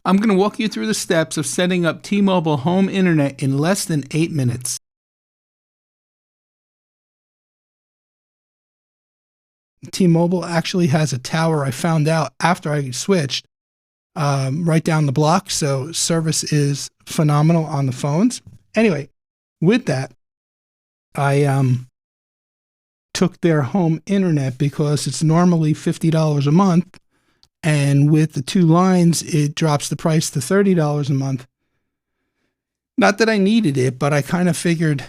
I'm going to walk you through the steps of setting up T-Mobile home internet in less than 8 minutes. T-Mobile actually has a tower, I found out after I switched, right down the block, so service is phenomenal on the phones. Anyway, with that, I took their home internet because it's normally $50 a month, and with the 2 lines, it drops the price to $30 a month. Not that I needed it, but I kind of figured,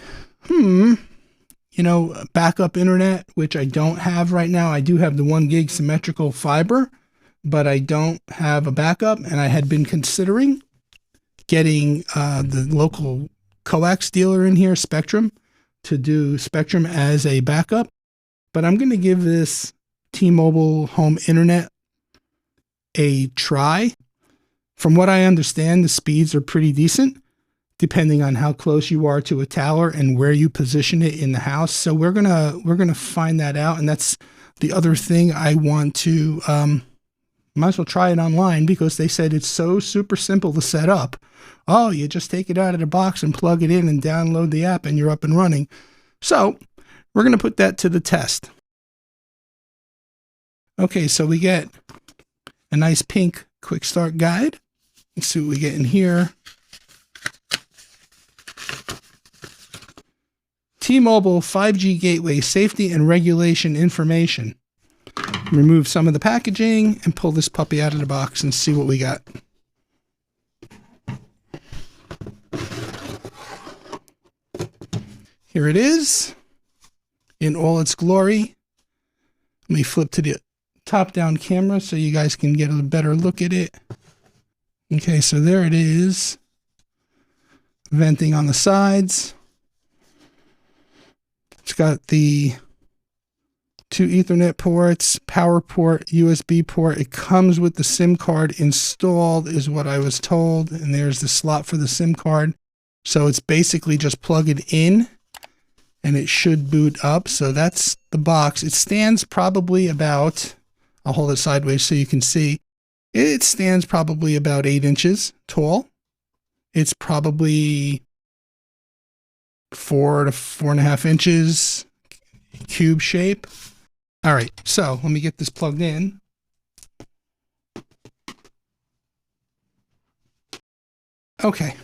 backup internet, which I don't have right now. I do have the 1 gig symmetrical fiber, but I don't have a backup, and I had been considering getting the local coax dealer in here, Spectrum, to do Spectrum as a backup. But I'm going to give this T-Mobile home internet a try. From what I understand, the speeds are pretty decent, depending on how close you are to a tower and where you position it in the house. So we're gonna find that out, and that's the other thing I want to. Might as well try it online because they said it's so super simple to set up. Oh, you just take it out of the box and plug it in and download the app and you're up and running. So we're going to put that to the test. Okay, so we get a nice pink quick start guide. Let's see what we get in here. T-Mobile 5G gateway safety and regulation information. Remove some of the packaging and pull this puppy out of the box and see what we got. Here it is in all its glory. Let me flip to the top-down camera so you guys can get a better look at it. Okay, so there it is. Venting on the sides. It's got the 2 Ethernet ports, power port, USB port. It comes with the SIM card installed is what I was told. And there's the slot for the SIM card. So it's basically just plug it in and it should boot up. So that's the box. It stands probably about, I'll hold it sideways so you can see. It stands probably about 8 inches tall. It's probably 4 to 4.5 inches cube shape. All right, so let me get this plugged in. Okay.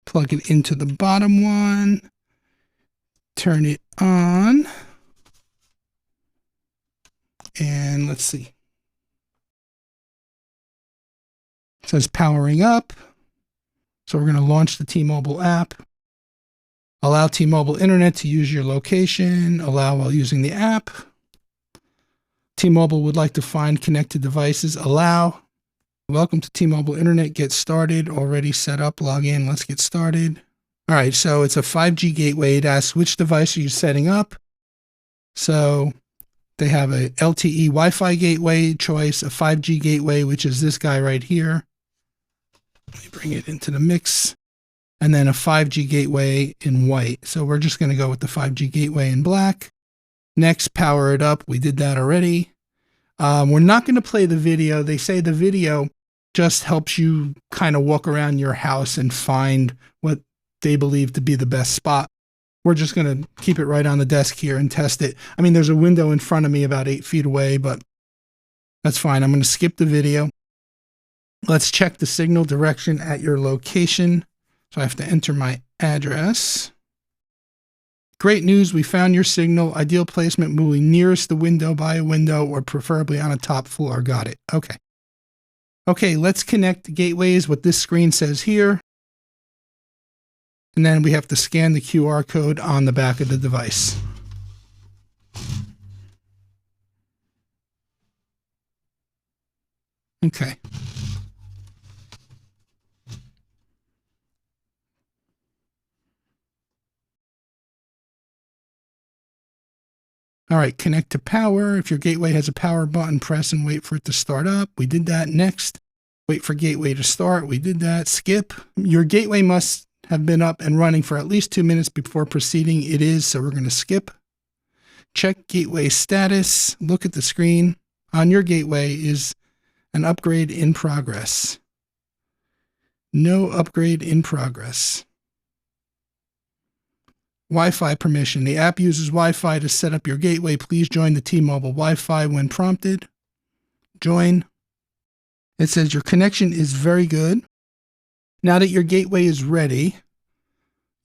Plug it into the bottom one. Turn it on. And let's see. It says powering up. So we're going to launch the T-Mobile app. Allow T-Mobile Internet to use your location. Allow while using the app. T-Mobile would like to find connected devices. Allow. Welcome to T-Mobile Internet. Get started. Already set up. Log in. Let's get started. All right, so it's a 5G gateway. It asks which device are you setting up. So they have a LTE Wi-Fi gateway choice, a 5G gateway, which is this guy right here. Let me bring it into the mix. And then a 5G gateway in white. So we're just going to go with the 5G gateway in black. Next, power it up. We did that already. We're not going to play the video. They say the video just helps you kind of walk around your house and find what they believe to be the best spot. We're just going to keep it right on the desk here and test it. I mean, there's a window in front of me about 8 feet away, but that's fine. I'm going to skip the video. Let's check the signal direction at your location. So I have to enter my address. Great news, we found your signal. Ideal placement, moving nearest the window by a window or preferably on a top floor. Got it. Okay. Okay, let's connect the gateways, what this screen says here. And then we have to scan the QR code on the back of the device. Okay. All right, connect to power. If your gateway has a power button, press and wait for it to start up. We did that. Next, wait for gateway to start. We did that. Skip. Your gateway must have been up and running for at least 2 minutes before proceeding. It is, so we're going to skip. Check gateway status. Look at the screen. On your gateway is an upgrade in progress. No upgrade in progress. Wi-Fi permission. The app uses Wi-Fi to set up your gateway. Please join the T-Mobile Wi-Fi when prompted. Join. It says your connection is very good. Now that your gateway is ready,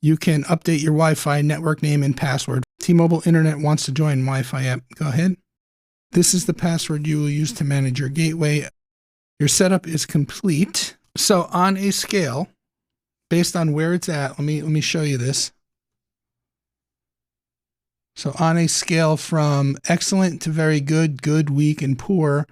you can update your Wi-Fi network name and password. T-Mobile Internet wants to join Wi-Fi app. Go ahead. This is the password you will use to manage your gateway. Your setup is complete. So on a scale, based on where it's at, let me show you this. So on a scale from excellent to very good, good, weak, and poor,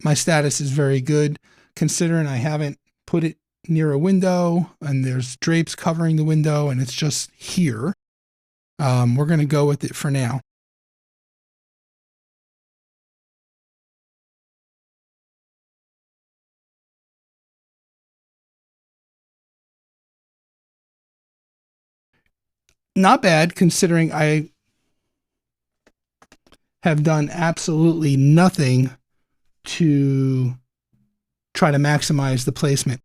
my status is very good, considering I haven't put it near a window and there's drapes covering the window and it's just here. We're going to go with it for now. Not bad, considering I have done absolutely nothing to try to maximize the placement.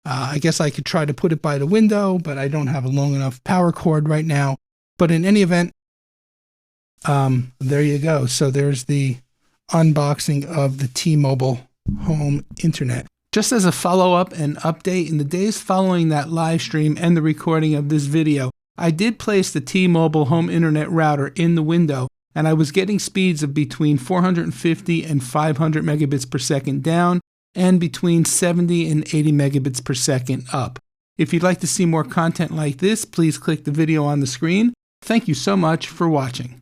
I guess I could try to put it by the window, but I don't have a long enough power cord right now. But in any event, there you go. So there's the unboxing of the T-Mobile home internet. Just as a follow-up and update, in the days following that live stream and the recording of this video, I did place the T-Mobile home internet router in the window, and I was getting speeds of between 450 and 500 megabits per second down, and between 70 and 80 megabits per second up. If you'd like to see more content like this, please click the video on the screen. Thank you so much for watching.